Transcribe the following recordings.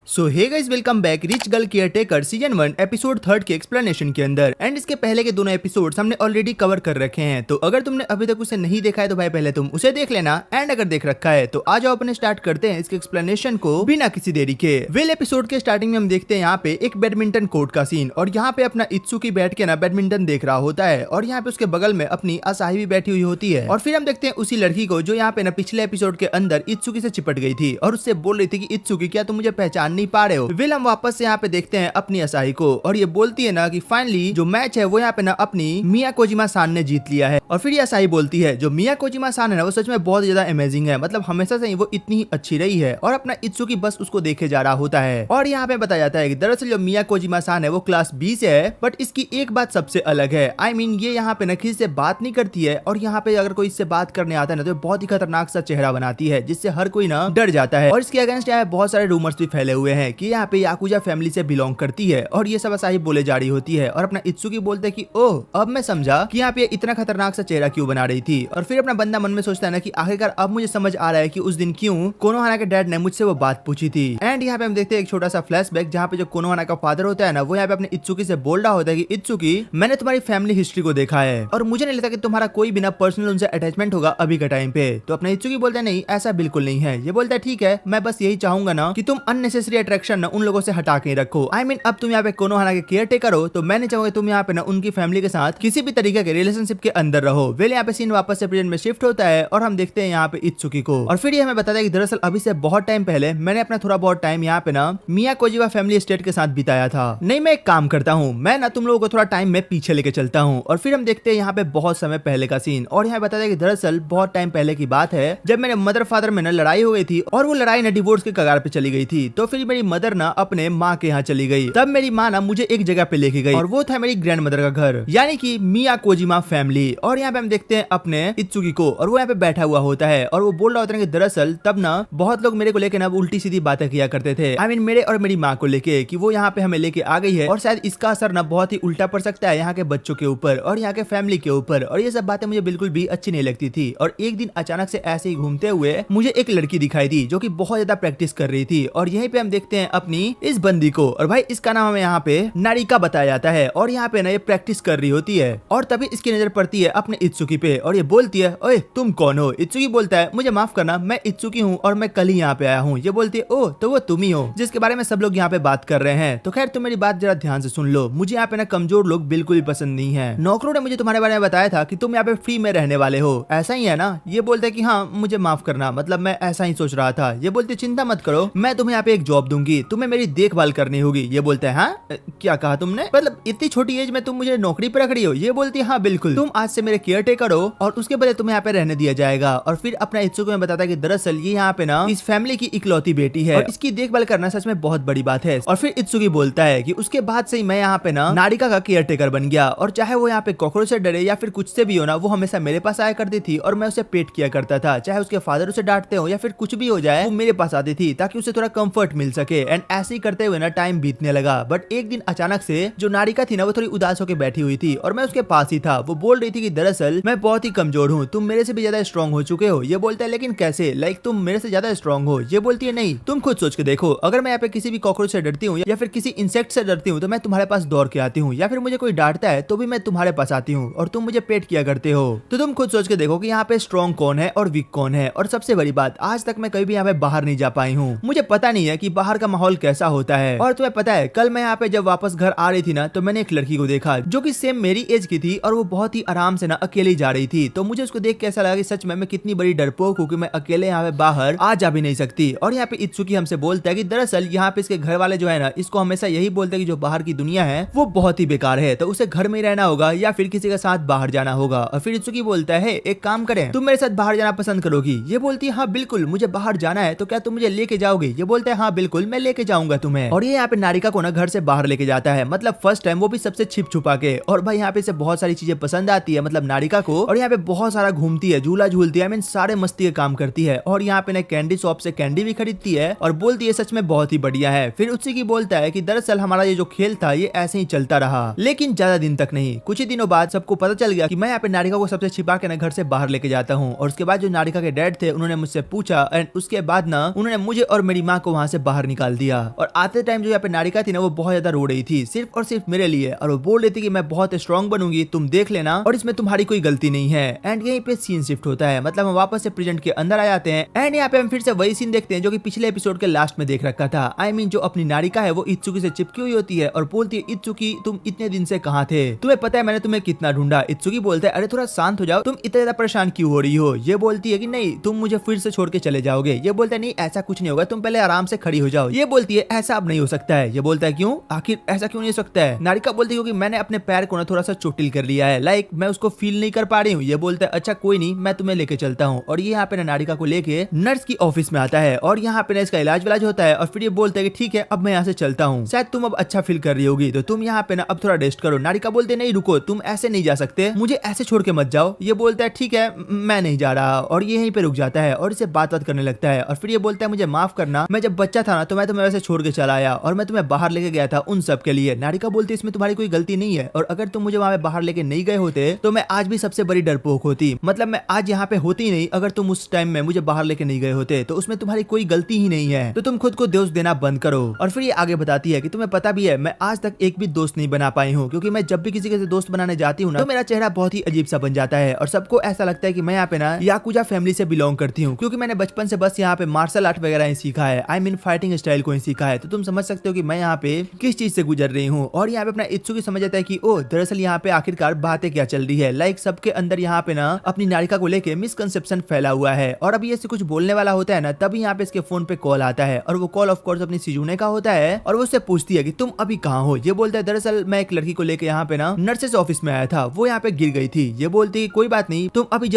सो hey guys, welcome back rich girl caretaker season 1 episode 3 के explanation के अंदर। And इसके पहले के दोनों एपिसोड्स हमने ऑलरेडी कवर कर रखे हैं, तो अगर तुमने अभी तक उसे नहीं देखा है तो भाई पहले तुम उसे देख लेना। एंड अगर देख रखा है तो आ जाओ अपने स्टार्ट करते हैं इसके एक्सप्लेनेशन को बिना किसी देरी के। वेल एपिसोड के स्टार्टिंग में हम देखते हैं यहाँ पे एक बैडमिंटन कोर्ट का सीन, और यहाँ पे अपना इत्सुकी बैठ के ना बैडमिंटन देख रहा होता है, और यहाँ पे उसके बगल में अपनी असाही भी बैठी हुई होती है। और फिर हम देखते हैं उसी लड़की को जो यहाँ पे ना पिछले एपिसोड के अंदर इत्सुकी से चिपट गई थी और उससे बोल रही थी कि इत्सुकी क्या तुम मुझे पहचान नहीं पा रहे हो। वेल हम वापस से यहाँ पे देखते हैं अपनी असाही को, और ये बोलती है ना कि फाइनली जो मैच है वो यहाँ पे ना अपनी मिया कोजिमा सान ने जीत लिया है। और फिर ये असाही बोलती है जो मिया कोजिमा सान है ना वो सच में बहुत ज्यादा अमेजिंग है, मतलब हमेशा से ही वो इतनी ही अच्छी रही है। और अपना इत्सुकी बस उसको देखे जा रहा होता है। और यहाँ पे बताया जाता है कि दरअसल जो मिया कोजिमा सान है वो क्लास 20 है, बट इसकी एक बात सबसे अलग है। आई मीन ये यहाँ पे ना किसी से बात नहीं करती है, और यहाँ पे अगर कोई इससे बात करने आता है ना तो बहुत ही खतरनाक सा चेहरा बनाती है जिससे हर कोई ना डर जाता है। और इसके अगेंस्ट यहाँ बहुत सारे रूमर्स भी फैले हुए हैं कि यहाँ पे याकुजा फैमिली से बिलोंग करती है, और ये सब असाही बोले जा रही होती है। और अपना इत्सुकी बोलते हैं कि ओह अब मैं समझा कि यहाँ पे इतना खतरनाक सा चेहरा क्यों बना रही थी। और फिर अपना बंदा मन में सोचता है ना कि आखिरकार अब मुझे समझ आ रहा है कि उस दिन क्यों कोनोहाना के डैड ने मुझसे वो बात पूछी थी। एंड यहाँ पे हम देखते हैं एक छोटा सा फ्लैशबैक जहाँ पे जो कोनोहाना का फादर होता है ना वो यहाँ पे अपने इत्सुकी से बोल रहा होता है कि इत्सुकी मैंने तुम्हारी फैमिली हिस्ट्री को देखा है और मुझे नहीं लगता कि तुम्हारा कोई बिना पर्सनल उनसे अटैचमेंट होगा अभी के टाइम पे। तो अपने इत्सुकी बोलता है नहीं ऐसा बिल्कुल नहीं है। ये बोलता है ठीक है मैं बस यही चाहूंगा ना कि तुम अननेसेसरी अट्रैक्शन ना उन लोगों से हटा के रखो। आई मीन अब तुम यहाँ पे कोनोहाना के केयर टेकर हो तो मैं नहीं चाहूंगा तुम यहाँ पे ना उनकी फैमिली के साथ किसी भी तरीके के रिलेशनशिप के अंदर रहो। वेल यहाँ पे सीन वापस से प्रेजेंट में शिफ्ट होता है और हम देखते हैं यहाँ पे इत्सुकी को। और फिर ये हमें बताता है कि दरअसल अभी से बहुत टाइम पहले मैंने अपना थोड़ा बहुत टाइम यहाँ पे ना मिया कोजिमा फैमिली एस्टेट के साथ बिताया था। नहीं मैं एक काम करता हूँ, मैं ना तुम लोगों को थोड़ा टाइम में पीछे लेके चलता हूँ। और फिर हम देखते हैं यहाँ पे बहुत समय पहले का सीन, और यहाँ बताता है कि दरअसल बहुत टाइम पहले की बात है जब मेरे मदर फादर में ना लड़ाई हो गई थी, और वो लड़ाई ना डिवोर्स के कगार पे चली गई थी। तो फिर मेरी मदर ना अपने माँ के यहाँ चली गई। तब मेरी माँ ना मुझे एक जगह पे लेके गई, और वो था मेरी ग्रैंड मदर का घर, यानी कि मिया कोजिमा फैमिली। और यहाँ पे हम देखते हैं अपने इत्सुकी को, और वो यहाँ पे बैठा हुआ होता है और वो बोल रहा होता है कि दरअसल तब ना बहुत लोग मेरे को लेके ना उल्टी सीधी बातें किया करते थे। आई मीन मेरे और मेरी माँ को लेके कि वो यहाँ पे हमें लेके आ गई है और शायद इसका असर ना बहुत ही उल्टा पड़ सकता है यहाँ के बच्चों के ऊपर और यहाँ के फैमिली के ऊपर। और ये सब बातें मुझे बिल्कुल भी अच्छी नहीं लगती थी। और एक दिन अचानक से ऐसे ही घूमते हुए मुझे एक लड़की दिखाई दी जो कि बहुत ज्यादा प्रैक्टिस कर रही थी। और यहीं पे हम देखते हैं अपनी इस बंदी को, और भाई इसका नाम हमें यहाँ पे नारिका बताया जाता है। और यहाँ पे ना ये प्रैक्टिस कर रही होती है, और तभी इसकी नजर पड़ती है अपने इत्सुकी पे, और ये बोलती है ओए तुम कौन हो। इत्सुकी बोलता है मुझे माफ करना मैं इत्सुकी हूँ और मैं कल ही यहाँ पे आया हूँ। ये बोलती है ओह तो वो तुम ही हो जिसके बारे में सब लोग यहाँ पे बात कर रहे हैं। तो खैर तुम मेरी बात जरा ध्यान से सुन लो, मुझे यहाँ पे ना कमजोर लोग बिल्कुल भी पसंद नहीं है। नौकरों ने मुझे तुम्हारे बारे में बताया था कि तुम यहाँ पे फ्री में रहने वाले हो, ऐसा ही है ना। ये बोलते है कि हाँ मुझे माफ करना, मतलब मैं ऐसा ही सोच रहा था। ये बोलती चिंता मत करो मैं तुम्हें यहाँ पे एक जॉब दूंगी, तुम्हें मेरी देखभाल करनी होगी। ये बोलते हैं हाँ क्या कहा तुमने, मतलब इतनी छोटी एज में तुम मुझे नौकरी पर रख रही हो। ये बोलती है हाँ बिल्कुल तुम आज से मेरे केयर टेकर हो और उसके बदले तुम्हें यहाँ पे रहने दिया जाएगा। और फिर अपना इत्सुकी में बताता है कि दरअसल ये यहाँ पे ना इस फैमिली की इकलौती बेटी है और इसकी देखभाल करना सच में बहुत बड़ी बात है। और फिर इत्सुकी बोलता है कि उसके बाद से ही मैं यहाँ पे ना नारिका का केयर टेकर बन गया, और चाहे वो यहाँ पे कॉकरोच से डरे या फिर कुछ से भी हो ना वो हमेशा मेरे पास आया करती थी और मैं उसे पेट किया करता था। चाहे उसके फादर उसे डांटते हो या फिर कुछ भी हो जाए वो मेरे पास आती थी ताकि उसे थोड़ा कंफर्ट मिल सके। एंड ऐसे ही करते हुए ना टाइम बीतने लगा। बट एक दिन अचानक से जो नारिका थी ना वो थोड़ी उदास होकर बैठी हुई थी और मैं उसके पास ही था। वो बोल रही थी कि दरअसल मैं बहुत ही कमजोर हूँ, तुम मेरे से भी ज्यादा स्ट्रॉन्ग हो चुके हो। ये बोलता है लेकिन कैसे, लाइक तुम मेरे से ज्यादा स्ट्रॉन्ग हो। ये बोलती है नहीं तुम खुद सोच के देखो, अगर मैं यहाँ पे किसी भी कॉकरोच से डरती हूँ या फिर किसी इंसेक्ट से डरती हूँ तो मैं तुम्हारे पास दौड़ के आती हूँ, या फिर मुझे कोई डांटता है तो भी मैं तुम्हारे पास आती हूँ और तुम मुझे पेट किया करते हो। तो तुम खुद सोच के देखो कि यहाँ पे स्ट्रॉन्ग कौन है और वीक कौन है। और सबसे बड़ी बात आज तक मैं कभी भी यहाँ पे बाहर नहीं जा पाई हूँ, मुझे पता नहीं है कि बाहर का माहौल कैसा होता है। और तुम्हें पता है कल मैं यहाँ पे जब वापस घर आ रही थी ना तो मैंने एक लड़की को देखा जो कि सेम मेरी एज की थी और वो बहुत ही आराम से ना अकेली जा रही थी। तो मुझे उसको देख के ऐसा लगा कि सच में मैं कितनी बड़ी डरपोक हूँ कि मैं अकेले यहाँ पे बाहर आ जा भी नहीं सकती। और यहाँ पे इत्सुकी हमसे बोलता है कि दरअसल यहाँ पे इसके घर वाले जो है ना इसको हमेशा यही बोलते हैं कि जो बाहर की दुनिया है वो बहुत ही बेकार है, तो उसे घर में ही रहना होगा या फिर किसी के साथ बाहर जाना होगा। और फिर इत्सुकी बोलता है एक काम करें तुम मेरे साथ बाहर जाना पसंद करोगी। ये बोलती है हाँ बिल्कुल मुझे बाहर जाना है, तो क्या तुम मुझे लेके जाओगे। ये बोलता है हाँ बिल्कुल मैं लेके जाऊंगा तुम्हें। और ये यहाँ पे नारिका को ना घर से बाहर लेके जाता है, मतलब फर्स्ट टाइम वो भी सबसे छिप छुपा के। और भाई यहाँ पे इसे बहुत सारी चीजें पसंद आती है मतलब नारिका को, और यहाँ पे बहुत सारा घूमती है, झूला झूलती है, आई मीन सारे मस्ती के काम करती है। और यहाँ पे ना कैंडी शॉप से कैंडी भी खरीदती है और बोलती है सच में बहुत ही बढ़िया है। फिर उसी की बोलता है कि दरअसल हमारा ये जो खेल था ये ऐसे ही चलता रहा, लेकिन ज्यादा दिन तक नहीं। कुछ ही दिनों बाद सबको पता चल गया कि मैं यहाँ पे नारिका को सबसे छिपा के ना घर से बाहर लेके जाता हूँ। और उसके बाद जो नारिका के डैड थे उन्होंने मुझसे पूछा, एंड उसके बाद ना उन्होंने मुझे और मेरी माँ को वहाँ से बाहर बाहर निकाल दिया। और आते टाइम जो यहाँ पे नारिका थी ना वो बहुत ज्यादा रो रही थी सिर्फ और सिर्फ मेरे लिए, और वो बोल रही थी कि मैं बहुत स्ट्रॉन्ग बनूंगी, तुम देख लेना, और इसमें तुम्हारी कोई गलती नहीं है। एंड यहीं पे सीन शिफ्ट होता है, मतलब हम वापस से प्रेजेंट के अंदर आ जाते हैं। एंड यहाँ पे हम फिर से वही सीन देखते हैं जो कि पिछले एपिसोड के लास्ट में देख रखा था। I mean, जो अपनी नारिका है वो इत्सुकी से चिपकी हुई होती है और बोलती है इत्सुकी तुम इतने दिन से कहाँ थे, तुम्हें पता है मैंने तुम्हें कितना ढूंढा। इत्सुकी बोलता है अरे थोड़ा शांत हो जाओ, तुम इतना ज्यादा परेशान क्यों हो रही हो। ये बोलती है कि नहीं तुम मुझे फिर से छोड़ के चले जाओगे। ये बोलता है नहीं ऐसा कुछ नहीं होगा, तुम पहले आराम से खड़ी हो जाओ। ये बोलती है ऐसा अब नहीं हो सकता है। ये बोलता है क्यों, आखिर ऐसा क्यों नहीं हो सकता है। नारिका बोलती है क्योंकि मैंने अपने पैर को ना थोड़ा सा चोटिल कर लिया है, लाइक मैं उसको फील नहीं कर पा रही हूँ। ये बोलता है अच्छा कोई नहीं मैं तुम्हें लेके चलता हूँ। और ये यहाँ पे नारिका को लेके नर्स की ऑफिस में आता है और यहाँ पे इसका इलाज विलाज होता है। और फिर ये बोलता है कि ठीक है अब मैं यहाँ से चलता हूँ, शायद तुम अब अच्छा फील कर रही होगी तो तुम यहाँ पे ना अब थोड़ा रेस्ट करो। नारिका बोलते नहीं रुको, तुम ऐसे नहीं जा सकते, मुझे ऐसे छोड़ के मत जाओ। ये बोलता है ठीक है मैं नहीं जा रहा, और ये यहीं पे रुक जाता है और इसे बात करने लगता है। और फिर ये बोलता है मुझे माफ करना, मैं जब बच्चा था ना तो मैं तुम्हें वैसे छोड़ के चला आया और मैं तुम्हें बाहर लेके गया था उन सब के लिए। नारिका बोलती है इसमें तुम्हारी कोई गलती नहीं है, और अगर तुम मुझे वहां पे बाहर लेके नहीं गए होते तो मैं आज भी सबसे बड़ी डरपोक होती, मतलब मैं आज यहाँ पे होती नहीं अगर तुम उस टाइम में मुझे बाहर लेके नहीं गए होते, तो उसमें तुम्हारी कोई गलती ही नहीं है, तो तुम खुद को दोष देना बंद करो। और फिर ये आगे बताती है कि तुम्हें पता भी है मैं आज तक एक भी दोस्त नहीं बना पाई हूँ, क्योंकि मैं जब भी किसी के दोस्त बनाने जाती हूँ ना तो मेरा चेहरा बहुत ही अजीब सा बन जाता है और सबको ऐसा लगता है कि मैं यहाँ पे ना याकुजा फैमिली से बिलोंग करती हूँ, क्योंकि मैंने बचपन से बस यहाँ पे मार्शल आर्ट वगैरह ही सीखा है, आई मीन फाइटिंग स्टाइल को ही सीखा है। तो तुम समझ सकते हो कि मैं यहाँ पे किस चीज से गुजर रही हूँ। और यहाँ पे अपना इत्सुकी समझ जाता है कि ओ दरअसल यहाँ पे आखिरकार बातें क्या चल रही है, लाइक सबके अंदर यहाँ पे ना अपनी नारिका को लेके मिसकंसेप्शन फैला हुआ है। और अभी ऐसे कुछ बोलने वाला होता है ना तभी यहाँ पे इसके फोन पे कॉल आता है, और वो कॉल ऑफ कोर्स अपनी सिजुने का होता है और वो उससे पूछती है कि तुम अभी कहाँ हो। ये बोलता है दरअसल मैं एक लड़की को लेके यहाँ पे ना नर्सेस ऑफिस में आया था, वो यहाँ पे गिर गई थी। ये बोलती है कोई बात नहीं, तुम अभी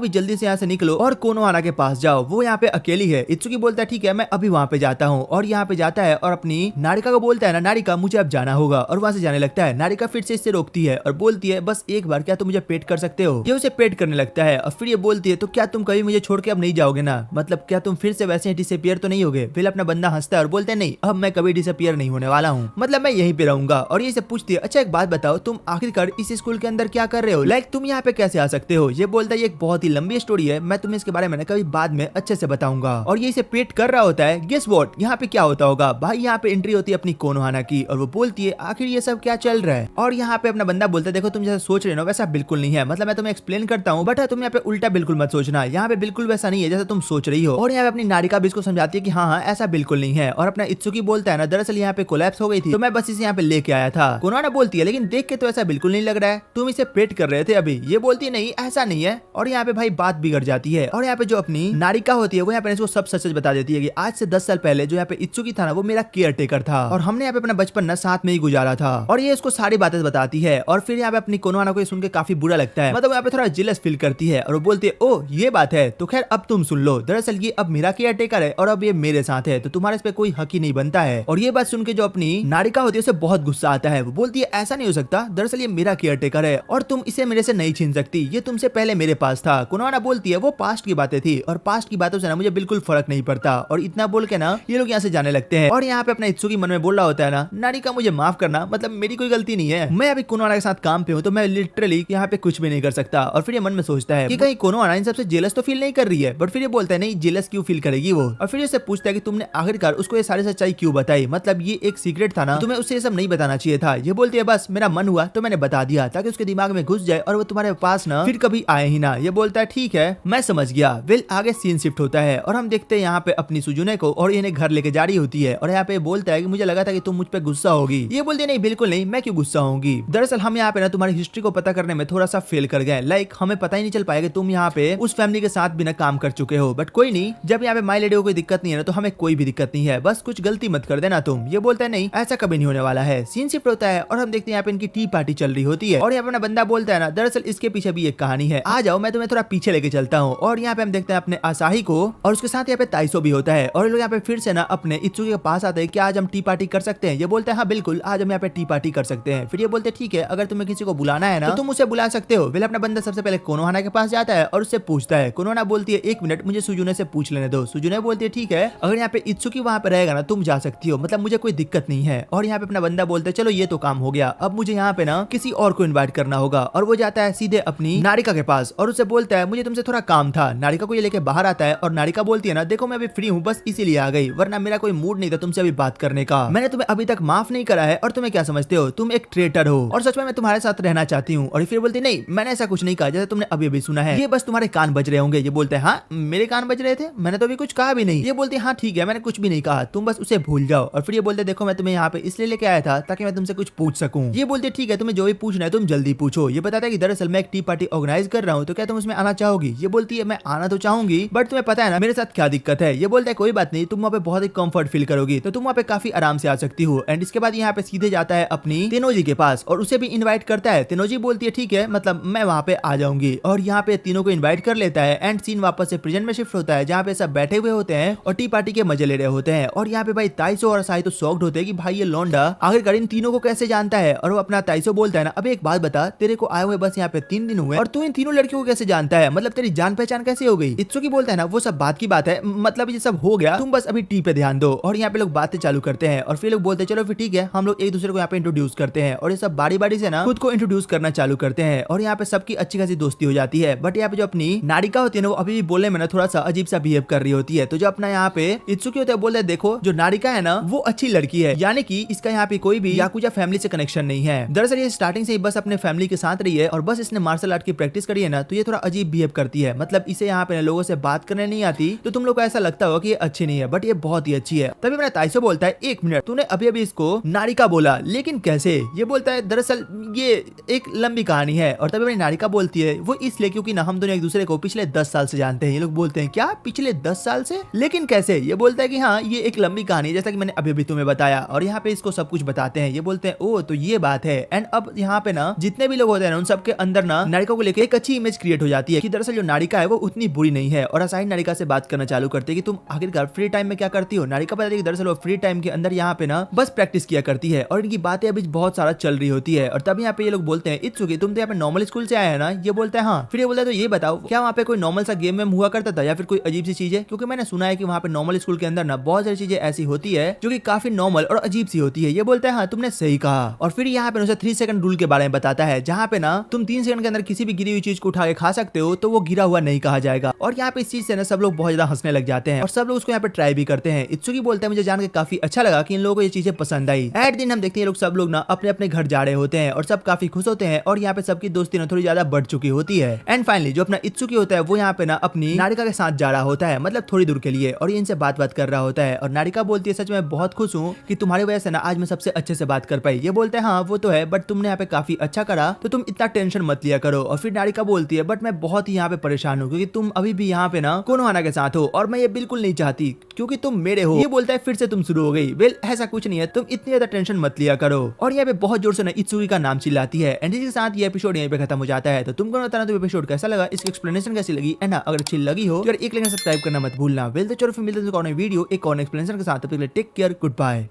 जल्दी से यहाँ से निकलो और कोनोहाना के पास जाओ, वो यहाँ पे अकेली है। इत्सुकी बोलता है ठीक है मैं अभी वहाँ पे जाता हूँ, और यहाँ पे जाता है और अपनी नारिका को बोलता है ना नारिका मुझे अब जाना होगा, और वहाँ से जाने लगता है। नारिका फिर से इससे रोकती है और बोलती है बस एक बार क्या तुम मुझे पेट कर सकते हो। ये उसे पेट करने लगता है और फिर ये बोलती है तो क्या तुम कभी मुझे छोड़ के अब नहीं जाओगे ना, मतलब क्या तुम फिर से वैसे ही डिसअपियर तो नहीं होगे। फिर अपना बंदा हंसता है और बोलते हैं नहीं अब मैं कभी डिसअपियर नहीं होने वाला हूँ, मतलब मैं यहीं पे रहूंगा। और ये पूछती है अच्छा एक बात बताओ तुम आखिरकार इस स्कूल के अंदर क्या कर रहे हो, लाइक तुम यहाँ पे कैसे आ सकते हो। ये बोलता है ये एक बहुत ही लंबी स्टोरी है, मैं तुम्हें इसके बारे में कभी बाद में अच्छे से बताऊंगा। और ये इसे पेट कर रहा होता है। गेस व्हाट यहाँ पे क्या होता होगा भाई, यहाँ पे एंट्री होती है अपनी कोनोहाना की, और वो बोलती है आखिर ये सब क्या चल रहा है। और यहाँ पे अपना बंदा बोलता है देखो तुम जैसा सोच रहे हो वैसा बिल्कुल नहीं है, मतलब मैं तुम्हें एक्सप्लेन करता हूँ बट तुम यहाँ पे उल्टा बिल्कुल मत सोचना, यहाँ पे बिल्कुल वैसा नहीं है जैसा तुम सोच रही हो। और यहाँ पे अपनी नारिका भी इसको समझाती है कि हाँ ऐसा बिल्कुल नहीं है। और अपना इत्सुकी बोलता है ना दरअसल यहाँ पे कोलैप्स हो गई थी तो मैं बस इसे यहाँ पे लेके आया था। कोनोहाना बोलती है लेकिन देख के तो ऐसा बिल्कुल नहीं लग रहा है, तुम इसे पेट कर रहे थे अभी। ये बोलती है नहीं ऐसा नहीं है। और यहाँ पे भाई बात बिगड़ जाती है, और यहाँ पे जो अपनी नारिका होती है वो यहाँ पे इसको सब सच बता देती है कि आज से 10 साल पहले जो यहाँ पे इत्सुकी था ना वो मेरा केयर टेकर था, और हमने यहाँ पे अपना बचपन ना साथ में ही गुजारा था। और ये इसको सारी बातें बताती है, और फिर यहाँ पे अपनी कोनोहाना को सुन के काफी बुरा लगता है, मतलब यहाँ पे थोड़ा जेलस फील करती है, और वो बोलती है ओ ये बात है तो खैर अब तुम सुन लो, दरअसल ये अब मेरा केयर टेकर है और अब ये मेरे साथ है तो तुम्हारे इस पे कोई हक ही नहीं बनता है। और ये बात सुन के जो अपनी नारिका होती है उसे बहुत गुस्सा आता है, वो बोलती है ऐसा नहीं हो सकता, दरअसल ये मेरा केयर टेकर है और तुम इसे मेरे से नहीं छीन सकती, ये तुमसे पहले मेरे पास था। कोनोहाना बोलती है वो पास्ट की बातें थी और पास्ट की बातों से ना मुझे बिल्कुल फर्क नहीं पड़ता। और इतना बोल के ना ये लोग यहाँ से जाने लगते हैं। और यहाँ पे अपना इत्सुकी मन में बोल रहा होता है ना नारिका मुझे माफ करना, मतलब मेरी कोई गलती नहीं है, मैं अभी कोनोहाना के साथ काम पे हूँ तो मैं लिटरली यहाँ पे कुछ भी नहीं कर सकता। और फिर ये मन में सोचता है कि कहीं कोनोहाना इन सबसे जेलस तो फील नहीं कर रही है, बट फिर ये बोलता है नहीं जेलस क्यों फील करेगी वो। और फिर इससे पूछता है कि तुमने आखिरकार उसको ये सारी सच्चाई क्यों बताई, मतलब ये एक सीक्रेट था ना, तुम्हें उससे ये सब नहीं बताना चाहिए था। ये बोलती है बस मेरा मन हुआ तो मैंने बता दिया ताकि उसके दिमाग में घुस जाए और वो तुम्हारे पास ना फिर कभी आए ही ना। ये बोलता है ठीक है मैं समझ गया। वेल आगे सीन शिफ्ट होता है और हम देखते हैं यहाँ पे अपनी सुजुने को, और इन्हें घर लेके जा रही होती है। और यहाँ पे बोलता है कि मुझे लगा था कि तुम मुझ पे गुस्सा होगी। ये बोलती है नहीं बिल्कुल नहीं, मैं क्यों गुस्सा होंगी, दरअसल हम यहाँ पे ना तुम्हारी हिस्ट्री को पता करने में थोड़ा सा फेल कर गए, लाइक हमें पता ही नहीं चल पाया कि तुम यहाँ पे उस फैमिली के साथ बिना काम कर चुके हो। बट कोई नहीं, जब यहाँ पे माई लेडी को कोई दिक्कत नहीं है ना तो हमें कोई भी दिक्कत नहीं है, बस कुछ गलती मत कर देना तुम। ये बोलता है नहीं ऐसा कभी नहीं होने वाला है। सीन शिफ्ट होता है और हम देखते हैं यहाँ पे इनकी टी पार्टी चल रही होती है, और यहाँ पे अपना बंदा बोलता है ना दरअसल इसके पीछे भी एक कहानी है, आ जाओ मैं तुम्हें थोड़ा पीछे लेके चलता हूँ। और यहाँ पे हम देखते हैं अपने आसाही को, और उसके साथ यहाँ पे ताइसो भी होता है, और लोग यहाँ पे फिर से ना अपने इत्सुकी के पास आते हैं कि आज हम टी पार्टी कर सकते हैं। ये बोलते हैं हाँ बिल्कुल आज हम यहाँ पे टी पार्टी कर सकते हैं। फिर ये बोलते हैं ठीक है अगर तुम्हें किसी को बुलाना है ना तो तुम उसे बुला सकते हो। फिर अपना बंदा सबसे पहले कोनोहाना के पास जाता है और उससे पूछता है। कोनोहाना बोलती है एक मिनट मुझे सुजुने से पूछ लेने दो। सुजुने बोलती है ठीक है अगर यहाँ पे इत्सुकी वहाँ पे रहेगा ना तुम जा सकती हो, मतलब मुझे कोई दिक्कत नहीं है। और यहाँ पे अपना बंदा बोलता है चलो ये तो काम हो गया, अब मुझे यहाँ पे ना किसी और को इन्वाइट करना होगा। और वो जाता है सीधे अपनी नारिका के पास और उसे बोलता है मुझे तुमसे थोड़ा काम था। नारिका को ये लेके बाहर आता है और नारिका बोलती है ना देखो मैं अभी फ्री हूँ बस इसीलिए आ गई, वरना मेरा कोई मूड नहीं था तुमसे अभी बात करने का। मैंने तुम्हें अभी तक माफ नहीं करा है और तुम्हें क्या समझते हो, तुम एक ट्रेटर हो और सच में मैं तुम्हारे साथ रहना चाहती हूँ। और फिर बोलती नहीं मैंने ऐसा कुछ नहीं कहा, जैसे तुमने अभी अभी सुना है, ये बस तुम्हारे कान बज रहे होंगे। ये बोलते हैं हाँ मेरे कान बज रहे थे, मैंने तो अभी कुछ कहा भी नहीं। ये बोलती हाँ ठीक है मैंने कुछ भी नहीं कहा, तुम बस उसे भूल जाओ। और फिर ये बोलते देखो मैं तुम्हें यहाँ पे इसलिए लेके आया था ताकि मैं तुमसे कुछ पूछ सकूं। ये बोलते ठीक है तुम्हें जो भी पूछना है तुम जल्दी पूछो। ये बताता है कि दरअसल मैं एक टी पार्टी ऑर्गेनाइज कर रहा हूँ, तो क्या तुम उसमें आना चाहोगी। ये बोलती है मैं आना तो चाहूंगी बट तुम्हें पता है ना मेरे साथ क्या दिक्कत है। ये बोलता है कोई बात नहीं, तुम वहाँ पे बहुत ही कंफर्ट फील करोगी, तो तुम वहाँ पे काफी आराम से आ सकती हो। एंड इसके बाद यहाँ पे सीधे जाता है अपनी तेनोजी के पास और उसे भी इन्वाइट करता है। तेनोजी बोलती है ठीक है मतलब मैं वहाँ पे आ जाऊंगी, और यहाँ पे तीनों को इन्वाइट कर लेता है। एंड सीन वापस से प्रेजेंट में शिफ्ट होता है जहाँ पे सब बैठे हुए होते हैं और टी पार्टी के मजे ले रहे होते हैं। और यहाँ पे भाई ताइसो और साई तो शॉक्ड होते हैं कि भाई ये लौंडा आखिरकार इन तीनों को कैसे जानता है। और वो अपना ताइसो बोलता है ना अब एक बात बता, तेरे को आए हुए बस यहाँ पे 3 दिन हुए और तू इन तीनों लड़कियों को कैसे जानता है, मतलब तेरी जान पहचान कैसे हो गई। इत्सुकी बोलता है ना वो सब बात की बात है, मतलब ये सब हो गया, तुम बस अभी टी पे ध्यान दो। और यहाँ पे लोग बातें चालू करते हैं और फिर लोग बोलते हैं चलो फिर ठीक है हम लोग एक दूसरे को यहाँ पे इंट्रोड्यूस करते हैं। और ये सब बारी बारी से ना खुद को इंट्रोड्यूस करना चालू करते हैं और यहाँ पे सबकी अच्छी खासी दोस्ती हो जाती है। बट यहाँ पे जो अपनी नारिका होती है ना वो अभी भी बोलने में ना थोड़ा सा अजीब सा बिहेव कर रही होती है। तो जो अपना यहाँ पे इत्सुकी होता है बोलते हैं देखो जो नारिका है ना वो अच्छी लड़की है, यानी कि इसका यहाँ पे कोई भी याकुजा फैमिली से कनेक्शन नहीं है। दरअसल ये स्टार्टिंग से ही बस अपने फैमिली के साथ रही है और बस इसने मार्शल आर्ट की प्रैक्टिस करी है ना, तो ये थोड़ा अजीब बिहेव करती है। मतलब इसे यहाँ पे लोगों से बात करने नहीं आती, तो तुम लोग को ऐसा लगता होगा कि ये अच्छी नहीं है, बट ये बहुत ही अच्छी है। तभी मेरा ताइसो बोलता है एक मिनट तूने अभी अभी इसको नारिका बोला लेकिन कैसे। ये बोलता है दरअसल ये एक लंबी कहानी है। और तभी मेरी नारिका बोलती है वो इसलिए क्योंकि ना हम दोनों एक दूसरे को पिछले 10 साल से जानते हैं। ये लोग बोलते हैं क्या पिछले 10 साल से, लेकिन कैसे। ये बोलता है कि हाँ ये एक लंबी कहानी है जैसा कि मैंने अभी अभी तुम्हें बताया। और यहाँ पे इसको सब कुछ बताते हैं। ये बोलते हैं ओ तो ये बात है। एंड अब यहाँ पे ना जितने भी लोग होते हैं ना उन सबके अंदर ना नारिका को लेकर एक अच्छी इमेज क्रिएट हो जाती है कि दरअसल जो नारिका है वो उतनी बुरी नहीं है। और असाइन नारिका से बात करना चालू करते हैं कि तुम आखिरकार फ्री टाइम में क्या करती हो। नारिका बताती है कि दरअसल वो फ्री टाइम के अंदर यहाँ पे ना बस प्रैक्टिस किया करती है और इनकी बातें अभी बहुत सारा चल रही होती है। और तब यहाँ पे ये लोग बोलते हैं इत्सुकी तुम तो यहाँ पे नॉर्मल स्कूल से आया है ना। ये बोलता है हाँ। फिर ये बोलता है तो ये बताओ क्या वहाँ पे कोई नॉर्मल सा गेम में हुआ करता था या फिर कोई अजीब सी चीज है, क्योंकि मैंने सुना है कि वहाँ पे नॉर्मल स्कूल के अंदर ना बहुत सारी चीजें ऐसी होती है जो कि काफी नॉर्मल और अजीब सी होती है। ये बोलता है हाँ तुमने सही कहा। और फिर यहाँ पे उसे 3 सेकंड रूल के बारे में बताता है जहाँ पे ना तुम 3 सेकंड के अंदर किसी भी गिरी हुई चीज को उठा के खा सकते हो तो वो गिरा हुआ नहीं कहा जाएगा। और यहाँ पे इस चीज से ना सब लोग बहुत ज्यादा हंसने लग जाते हैं और सब लोग उसको यहाँ पे ट्राई भी करते हैं। इत्सुकी बोलता है मुझे जान के काफी अच्छा लगा कि इन लोगों को ये चीजें पसंद आई। एट दिन हम देखते हैं लोग सब लोग ना अपने अपने घर जा रहे होते हैं और सब काफी खुश होते हैं और यहाँ पे सबकी दोस्ती ना थोड़ी ज्यादा बढ़ चुकी होती है। एंड फाइनली जो अपना इत्सुकी होता है वो यहाँ पे ना अपनी नारिका के साथ जा रहा होता है, मतलब थोड़ी दूर के लिए, और ये इनसे बात कर रहा होता है। और नारिका बोलती है सच में बहुत खुश हूँ कि तुम्हारी वजह से ना आज मैं सबसे अच्छे से बात कर पाई। ये बोलते हैं हाँ वो तो है बट तुमने यहाँ पे काफी अच्छा करा तो तुम इतना टेंशन मत लिया करो। और फिर नारिका बोलती है बट मैं बहुत ही यहाँ पे परेशान हूँ क्योंकि तुम अभी भी यहाँ पे ना कोनोहाना के साथ हो और मैं ये बिल्कुल नहीं चाहती क्योंकि तुम मेरे हो। ये बोलता है फिर से तुम शुरू हो गई। वेल ऐसा कुछ नहीं है, तुम इतनी ज्यादा टेंशन मत लिया करो। और यहाँ पे बहुत जोर से ना इत्सुकी का नाम चिल्लाती है। एंड इसके साथ ये एपिसोड यहीं पे खत्म हो जाता है। तो तुमको बताना तो एपिसोड कैसा लगा, इसकी एक्सप्लेनेशन कैसी लगी, एंड अगर अच्छी लगी हो तो एक लाइक सब्सक्राइब करना मत भूलना। वेल तो चलो फिर मिलते हैं वीडियो एक और एक्सप्लेनेशन के साथ। Take care, good bye.